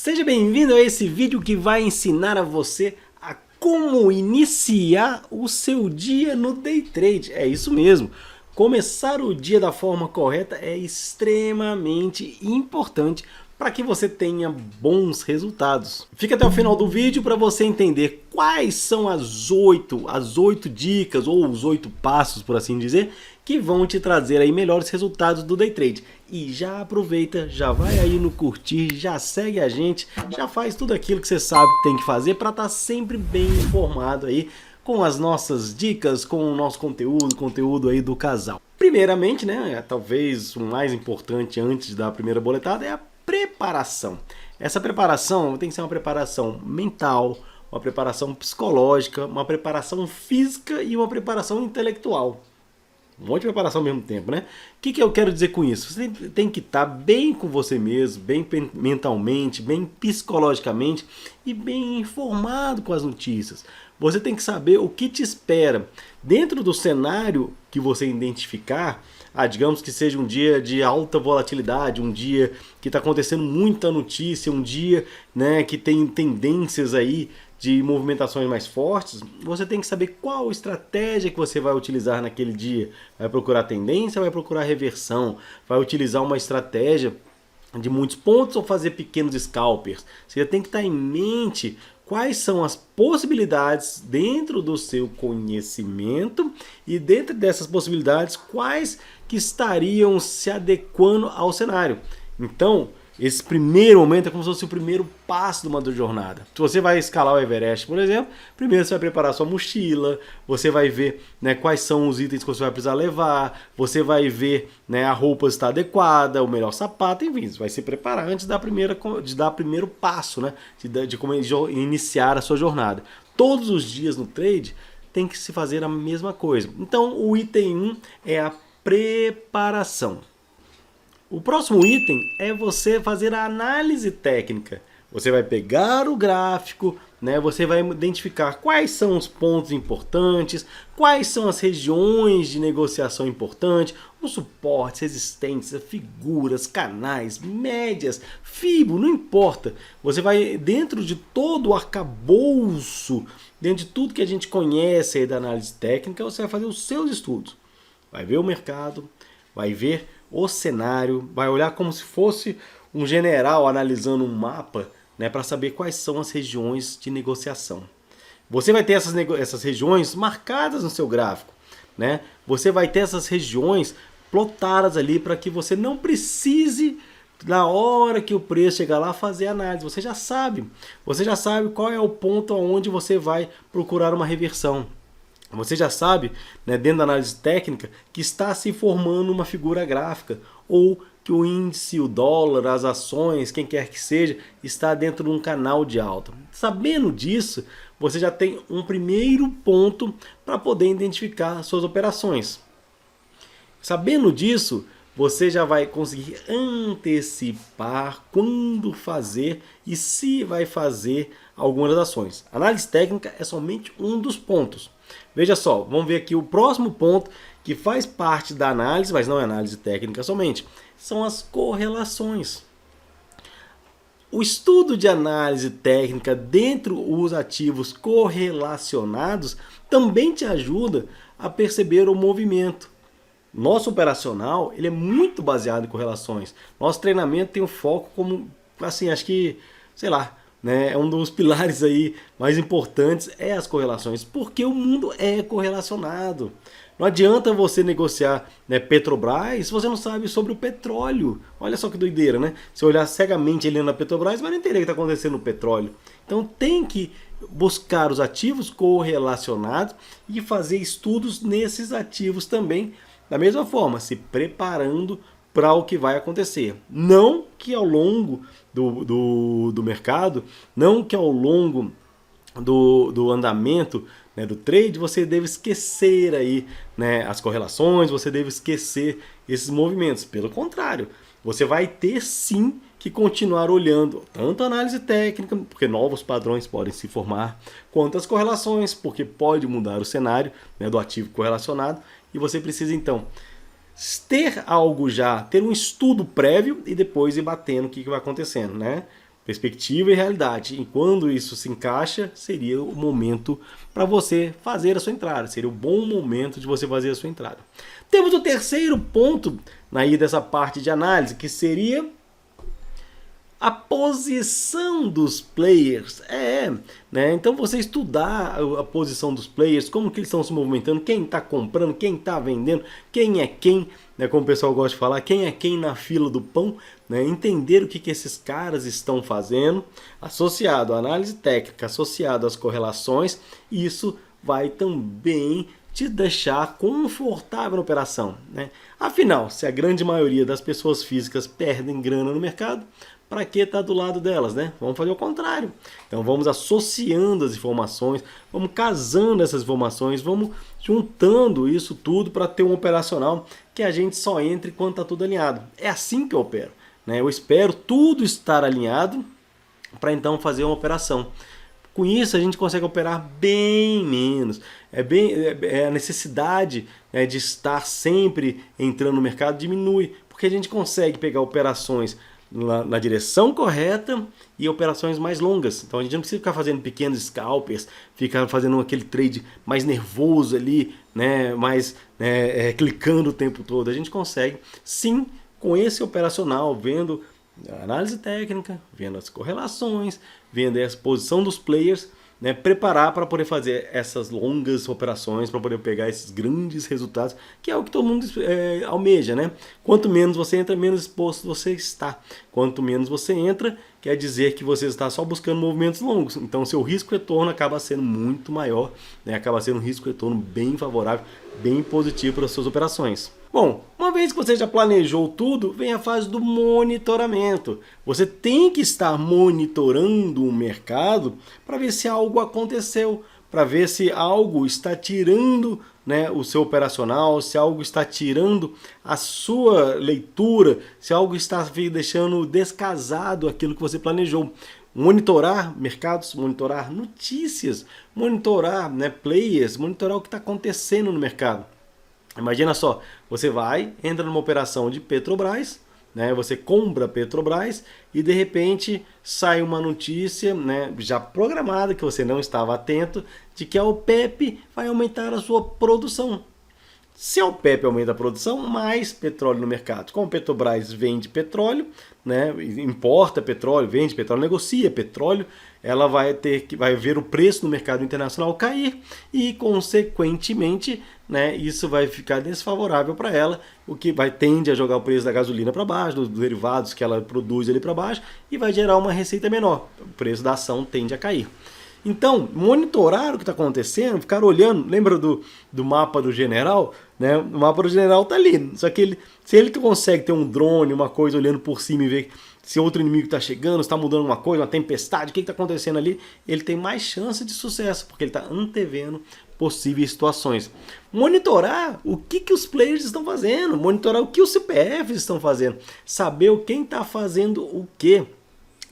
Seja bem-vindo a esse vídeo que vai ensinar a você a como iniciar o seu dia no Day Trade. É isso mesmo. Começar o dia da forma correta é extremamente importante para que você tenha bons resultados. Fica até o final do vídeo para você entender quais são as oito dicas ou os 8 passos, por assim dizer, que vão te trazer aí melhores resultados do Day Trade. E já aproveita, já vai aí no curtir, já segue a gente, já faz tudo aquilo que você sabe que tem que fazer para estar sempre bem informado aí com as nossas dicas, com o nosso conteúdo aí do canal. Primeiramente, né, talvez o mais importante antes da primeira boletada é a preparação. Essa preparação tem que ser uma preparação mental, uma preparação psicológica, uma preparação física e uma preparação intelectual. Um monte de preparação ao mesmo tempo, né? O que eu quero dizer com isso? Você tem que estar bem com você mesmo, bem mentalmente, bem psicologicamente e bem informado com as notícias. Você tem que saber o que te espera. Dentro do cenário que você identificar, digamos que seja um dia de alta volatilidade, um dia que está acontecendo muita notícia, um dia, né, que tem tendências aí de movimentações mais fortes, você tem que saber qual estratégia que você vai utilizar naquele dia. Vai procurar tendência, vai procurar reversão, vai utilizar uma estratégia de muitos pontos ou fazer pequenos scalpers. Você tem que estar em mente quais são as possibilidades dentro do seu conhecimento e dentro dessas possibilidades quais que estariam se adequando ao cenário. Então, esse primeiro momento é como se fosse o primeiro passo de uma jornada. Se você vai escalar o Everest, por exemplo, primeiro você vai preparar sua mochila, você vai ver, né, quais são os itens que você vai precisar levar, você vai ver, né, a roupa está adequada, o melhor sapato, enfim, você vai se preparar antes de dar o primeiro passo, né, de iniciar a sua jornada. Todos os dias no trade tem que se fazer a mesma coisa. Então o item 1 é a preparação. O próximo item é você fazer a análise técnica. Você vai pegar o gráfico, né? Você vai identificar quais são os pontos importantes, quais são as regiões de negociação importantes, os suportes, resistências, figuras, canais, médias, FIBO, não importa. Você vai, dentro de todo o arcabouço, dentro de tudo que a gente conhece aí da análise técnica, você vai fazer os seus estudos. Vai ver o mercado, vai ver o cenário, vai olhar como se fosse um general analisando um mapa, né, para saber quais são as regiões de negociação. Você vai ter essas regiões marcadas no seu gráfico, né? Você vai ter essas regiões plotadas ali para que você não precise, na hora que o preço chegar lá, fazer análise. Você já sabe qual é o ponto onde você vai procurar uma reversão. Você já sabe, né, dentro da análise técnica, que está se formando uma figura gráfica, ou que o índice, o dólar, as ações, quem quer que seja, está dentro de um canal de alta. Sabendo disso, você já tem um primeiro ponto para poder identificar suas operações. Sabendo disso, você já vai conseguir antecipar quando fazer e se vai fazer algumas ações. A análise técnica é somente um dos pontos. Veja só, vamos ver aqui o próximo ponto que faz parte da análise, mas não é análise técnica somente, são as correlações. O estudo de análise técnica dentro dos ativos correlacionados também te ajuda a perceber o movimento. Nosso operacional, ele é muito baseado em correlações. Nosso treinamento tem um foco como, assim, acho que, sei lá, né, é um dos pilares aí mais importantes é as correlações, porque o mundo é correlacionado. Não adianta você negociar, né, Petrobras se você não sabe sobre o petróleo. Olha só que doideira, né? Se olhar cegamente ali na Petrobras, vai não entender o que está acontecendo no petróleo. Então tem que buscar os ativos correlacionados e fazer estudos nesses ativos também, da mesma forma, se preparando para o que vai acontecer. Não que ao longo do mercado, não que ao longo do andamento, né, do trade, você deve esquecer aí, né, as correlações, você deve esquecer esses movimentos. Pelo contrário, você vai ter sim que continuar olhando tanto a análise técnica, porque novos padrões podem se formar, quanto as correlações, porque pode mudar o cenário, né, do ativo correlacionado, e você precisa então ter algo já, ter um estudo prévio e depois ir batendo o que vai acontecendo, né? perspectiva e realidade. E quando isso se encaixa, seria o momento para você fazer a sua entrada. Seria o bom momento de você fazer a sua entrada. Temos o terceiro ponto aí dessa parte de análise, que seria a posição dos players. Né? Então você estudar a posição dos players, como que eles estão se movimentando, quem está comprando, quem está vendendo, quem é quem, né? Como o pessoal gosta de falar, quem é quem na fila do pão, né? Entender o que esses caras estão fazendo, associado à análise técnica, associado às correlações, isso vai também te deixar confortável na operação, né? Afinal, se a grande maioria das pessoas físicas perdem grana no mercado, para que estar do lado delas, né? Vamos fazer o contrário. Então vamos associando as informações, vamos casando essas informações, vamos juntando isso tudo para ter um operacional que a gente só entre quando está tudo alinhado. É assim que eu opero, né? Eu espero tudo estar alinhado para então fazer uma operação. Com isso a gente consegue operar bem menos. A necessidade, né, de estar sempre entrando no mercado diminui, porque a gente consegue pegar operações na direção correta e operações mais longas. Então a gente não precisa ficar fazendo pequenos scalpers, ficar fazendo aquele trade mais nervoso ali, né, mais clicando o tempo todo. A gente consegue sim, com esse operacional, vendo a análise técnica, vendo as correlações, vendo a posição dos players, né, preparar para poder fazer essas longas operações, para poder pegar esses grandes resultados, que é o que todo mundo almeja, né? Quanto menos você entra, menos exposto você está. Quanto menos você entra, quer dizer que você está só buscando movimentos longos. Então, seu risco-retorno acaba sendo muito maior, né? Acaba sendo um risco-retorno bem favorável, bem positivo para as suas operações. Bom, uma vez que você já planejou tudo, vem a fase do monitoramento. Você tem que estar monitorando o mercado para ver se algo aconteceu, para ver se algo está tirando, né, o seu operacional, se algo está tirando a sua leitura, se algo está deixando descasado aquilo que você planejou. Monitorar mercados, monitorar notícias, monitorar, né, players, monitorar o que está acontecendo no mercado. Imagina só, você entra numa operação de Petrobras, né, você compra Petrobras e de repente sai uma notícia, né, já programada, que você não estava atento, de que a OPEP vai aumentar a sua produção. Se a OPEP aumenta a produção, mais petróleo no mercado. Como a Petrobras vende petróleo, né, importa petróleo, vende petróleo, negocia petróleo, ela vai ver o preço no mercado internacional cair e, consequentemente, né, isso vai ficar desfavorável para ela, o que tende a jogar o preço da gasolina para baixo, dos derivados que ela produz ali para baixo, e vai gerar uma receita menor. O preço da ação tende a cair. Então, monitorar o que está acontecendo, ficar olhando, lembra do mapa do general? Né? O mapa do general está ali, só que se ele consegue ter um drone, uma coisa olhando por cima e ver se outro inimigo está chegando, está mudando uma coisa, uma tempestade, o que está acontecendo ali, ele tem mais chance de sucesso, porque ele está antevendo possíveis situações. Monitorar o que os players estão fazendo, monitorar o que os CPFs estão fazendo, saber quem está fazendo o quê.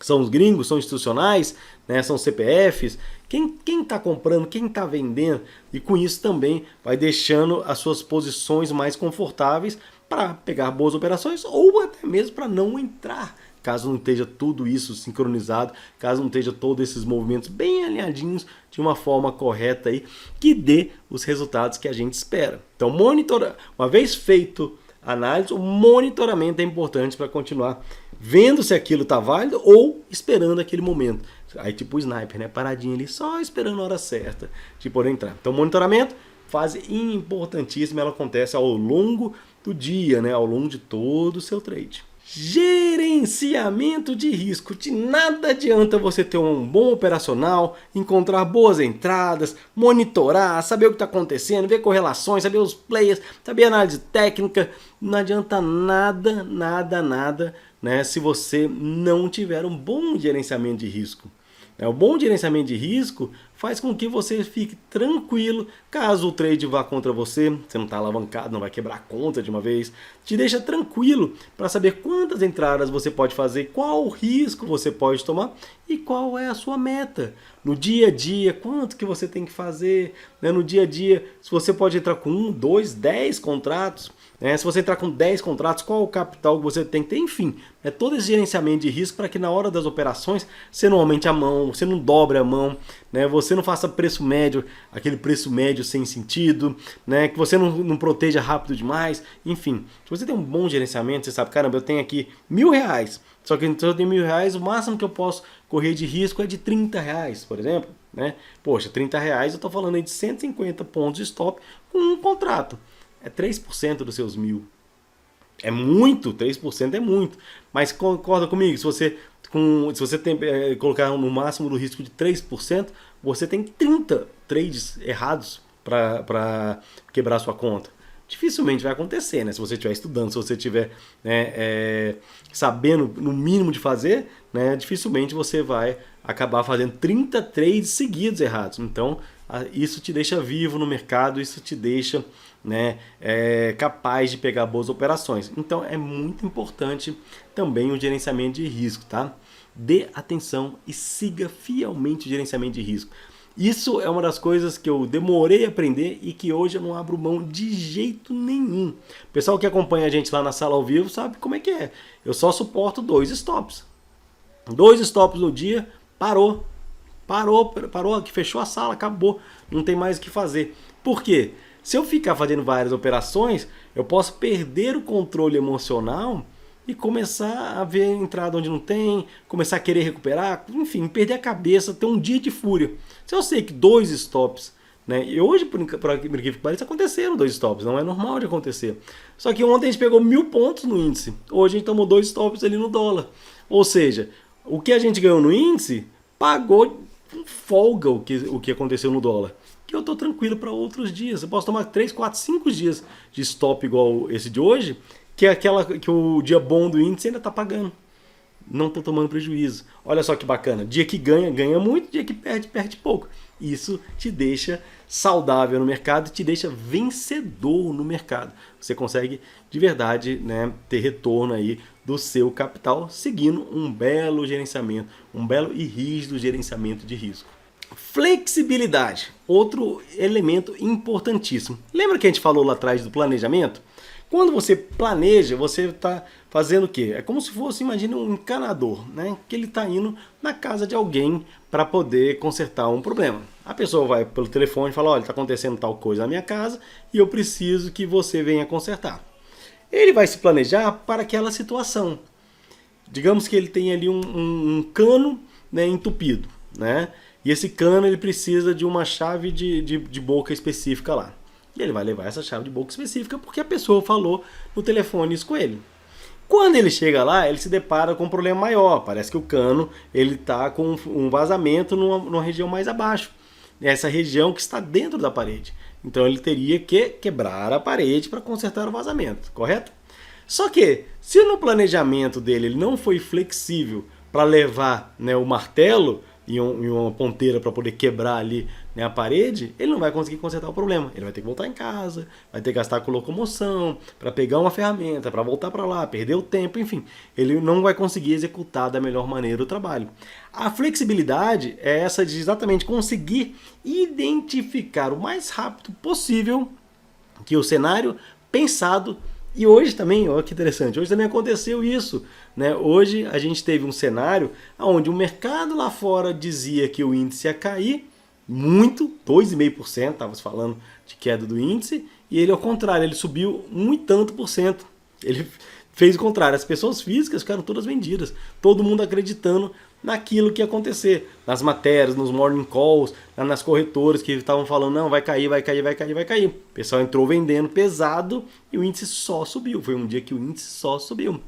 São os gringos, são institucionais, né? São CPFs, quem está comprando, quem está vendendo, e com isso também vai deixando as suas posições mais confortáveis para pegar boas operações ou até mesmo para não entrar, caso não esteja tudo isso sincronizado, caso não esteja todos esses movimentos bem alinhadinhos de uma forma correta aí, que dê os resultados que a gente espera. Então, monitorar, uma vez feito a análise, o monitoramento é importante para continuar vendo se aquilo está válido ou esperando aquele momento. Aí tipo o sniper, né? Paradinho ali, só esperando a hora certa de poder entrar. Então monitoramento, fase importantíssima, ela acontece ao longo do dia, né? Ao longo de todo o seu trade. Gerenciamento de risco. De nada adianta você ter um bom operacional, encontrar boas entradas, monitorar, saber o que está acontecendo, ver correlações, saber os players, saber análise técnica. Não adianta nada, né, se você não tiver um bom gerenciamento de risco. O bom gerenciamento de risco faz com que você fique tranquilo caso o trade vá contra você, você não está alavancado, não vai quebrar a conta de uma vez. Te deixa tranquilo para saber quantas entradas você pode fazer, qual risco você pode tomar e qual é a sua meta. No dia a dia, quanto que você tem que fazer, né? No dia a dia, se você pode entrar com 1, 2, 10 contratos, né? Se você entrar com 10 contratos, qual o capital que você tem que ter? Enfim, é todo esse gerenciamento de risco para que na hora das operações você não aumente a mão, você não dobre a mão, né? Você não faça preço médio, aquele preço médio sem sentido, né? Que você não proteja rápido demais. Enfim, se você tem um bom gerenciamento, você sabe, caramba, eu tenho aqui R$ 1.000, só que se eu tenho R$ 1.000, o máximo que eu posso correr de risco é de R$ 30, por exemplo, né? Poxa, R$ 30 eu estou falando aí de 150 pontos de stop com um contrato. É 3% dos seus 1.000. É muito, 3% é muito. Mas concorda comigo, se você colocar no máximo do risco de 3%, você tem 30 trades errados para quebrar sua conta. Dificilmente vai acontecer, né? Se você estiver estudando, se você estiver, né, sabendo no mínimo de fazer, né, dificilmente você vai acabar fazendo 30 trades seguidos errados. Então, isso te deixa vivo no mercado, isso te deixa, né, capaz de pegar boas operações. Então, é muito importante também o gerenciamento de risco, tá? Dê atenção e siga fielmente o gerenciamento de risco. Isso é uma das coisas que eu demorei a aprender e que hoje eu não abro mão de jeito nenhum. O pessoal que acompanha a gente lá na sala ao vivo sabe como é que é. Eu só suporto 2 stops. 2 stops no dia, parou, que fechou a sala, acabou. Não tem mais o que fazer. Por quê? Se eu ficar fazendo várias operações, eu posso perder o controle emocional e começar a ver entrada onde não tem, começar a querer recuperar, enfim, perder a cabeça, ter um dia de fúria. Se eu sei que 2 stops, né, e hoje, por incrível que pareça, aconteceram 2 stops, não é normal de acontecer. Só que ontem a gente pegou 1.000 pontos no índice, hoje a gente tomou 2 stops ali no dólar. Ou seja, o que a gente ganhou no índice, pagou com folga o que aconteceu no dólar. Que eu estou tranquilo para outros dias. Eu posso tomar 3, 4, 5 dias de stop igual esse de hoje, que é aquela que o dia bom do índice ainda está pagando. Não estou tomando prejuízo. Olha só que bacana. Dia que ganha, ganha muito. Dia que perde, perde pouco. Isso te deixa saudável no mercado, te deixa vencedor no mercado. Você consegue de verdade, né, ter retorno aí do seu capital seguindo um belo gerenciamento, um belo e rígido gerenciamento de risco. Flexibilidade, outro elemento importantíssimo. Lembra que a gente falou lá atrás do planejamento? Quando você planeja, você está fazendo o quê? É como se fosse, imagine um encanador, né? Que ele está indo na casa de alguém para poder consertar um problema. A pessoa vai pelo telefone e fala, olha, está acontecendo tal coisa na minha casa e eu preciso que você venha consertar. Ele vai se planejar para aquela situação. Digamos que ele tem ali um cano, né, entupido, né? E esse cano ele precisa de uma chave de boca específica lá. E ele vai levar essa chave de boca específica porque a pessoa falou no telefone isso com ele. Quando ele chega lá, ele se depara com um problema maior. Parece que o cano está com um vazamento numa região mais abaixo. Essa região que está dentro da parede. Então ele teria que quebrar a parede para consertar o vazamento, correto? Só que, se no planejamento dele ele não foi flexível para levar, né, o martelo e uma ponteira para poder quebrar ali, né, a parede, ele não vai conseguir consertar o problema. Ele vai ter que voltar em casa, vai ter que gastar com locomoção, para pegar uma ferramenta, para voltar para lá, perder o tempo, enfim. Ele não vai conseguir executar da melhor maneira o trabalho. A flexibilidade é essa de exatamente conseguir identificar o mais rápido possível que o cenário pensado. E hoje também, olha que interessante, hoje também aconteceu isso, né? Hoje a gente teve um cenário onde o mercado lá fora dizia que o índice ia cair muito, 2,5%, estávamos falando de queda do índice, e ele ao contrário, ele subiu 1 e tanto por cento. Ele fez o contrário, as pessoas físicas ficaram todas vendidas, todo mundo acreditando naquilo que ia acontecer, nas matérias, nos morning calls, nas corretoras que estavam falando, não, vai cair, vai cair, vai cair, vai cair. O pessoal entrou vendendo pesado e o índice só subiu. Foi um dia que o índice só subiu.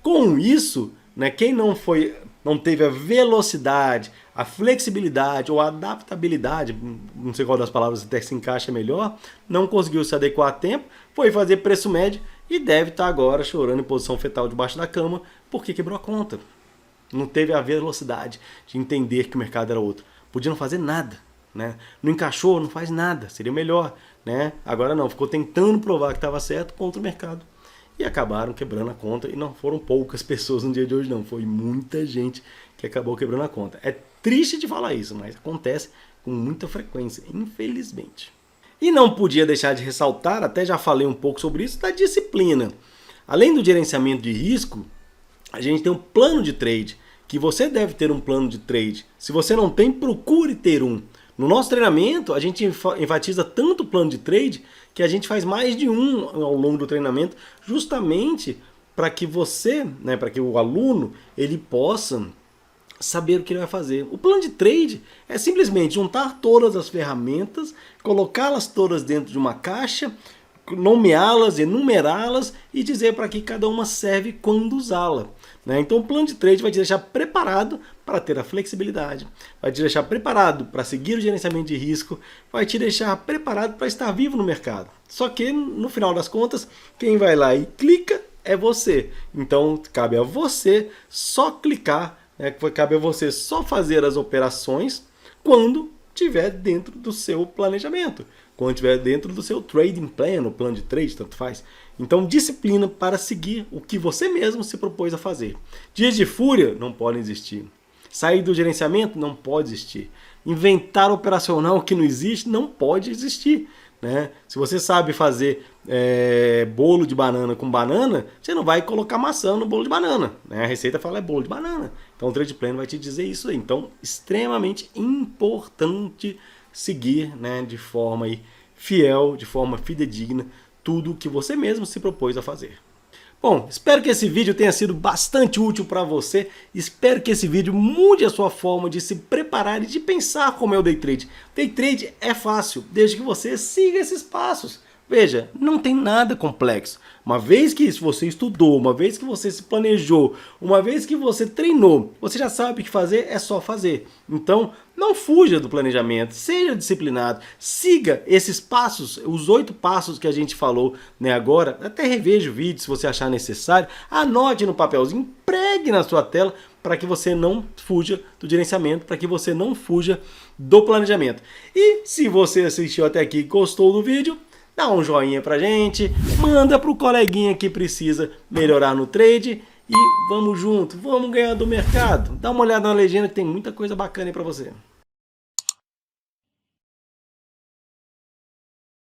Com isso, né, quem não teve a velocidade, a flexibilidade ou a adaptabilidade, não sei qual das palavras até se encaixa melhor, não conseguiu se adequar a tempo, foi fazer preço médio e deve estar agora chorando em posição fetal debaixo da cama porque quebrou a conta. Não teve a velocidade de entender que o mercado era outro. Podia não fazer nada, né? Não encaixou, não faz nada, seria melhor, né? Agora não, ficou tentando provar que estava certo contra o mercado. E acabaram quebrando a conta, e não foram poucas pessoas no dia de hoje não, foi muita gente que acabou quebrando a conta. É triste de falar isso, mas acontece com muita frequência, infelizmente. E não podia deixar de ressaltar, até já falei um pouco sobre isso, da disciplina. Além do gerenciamento de risco, a gente tem um plano de trade, que você deve ter um plano de trade. Se você não tem, procure ter um. No nosso treinamento, a gente enfatiza tanto o plano de trade que a gente faz mais de um ao longo do treinamento, justamente para que você, né, para que o aluno, ele possa saber o que ele vai fazer. O plano de trade é simplesmente juntar todas as ferramentas, colocá-las todas dentro de uma caixa, nomeá-las, enumerá-las e dizer para que cada uma serve quando usá-la. Então o plano de trade vai te deixar preparado para ter a flexibilidade, vai te deixar preparado para seguir o gerenciamento de risco, vai te deixar preparado para estar vivo no mercado. Só que no final das contas, quem vai lá e clica é você. Então cabe a você só clicar, cabe a você só fazer as operações quando estiver dentro do seu planejamento, quando estiver dentro do seu trading plan, o plano de trade, tanto faz. Então, disciplina para seguir o que você mesmo se propôs a fazer. Dias de fúria não podem existir. Sair do gerenciamento não pode existir. Inventar operacional que não existe não pode existir. Se você sabe fazer bolo de banana com banana, você não vai colocar maçã no bolo de banana. A receita fala é bolo de banana. Então o trade plan vai te dizer isso aí. Então, extremamente importante seguir de forma fiel, de forma fidedigna, tudo o que você mesmo se propôs a fazer. Bom, espero que esse vídeo tenha sido bastante útil para você. Espero que esse vídeo mude a sua forma de se preparar e de pensar como é o day trade. Day trade é fácil, desde que você siga esses passos. Veja, não tem nada complexo. Uma vez que você estudou, uma vez que você se planejou, uma vez que você treinou, você já sabe o que fazer, é só fazer. Então, não fuja do planejamento, seja disciplinado, siga esses passos, os 8 passos que a gente falou agora. Até reveja o vídeo se você achar necessário, anote no papelzinho, pregue na sua tela, para que você não fuja do gerenciamento, para que você não fuja do planejamento. E se você assistiu até aqui e gostou do vídeo, dá um joinha pra gente, manda pro coleguinha que precisa melhorar no trade e vamos junto, vamos ganhar do mercado. Dá uma olhada na legenda que tem muita coisa bacana aí pra você.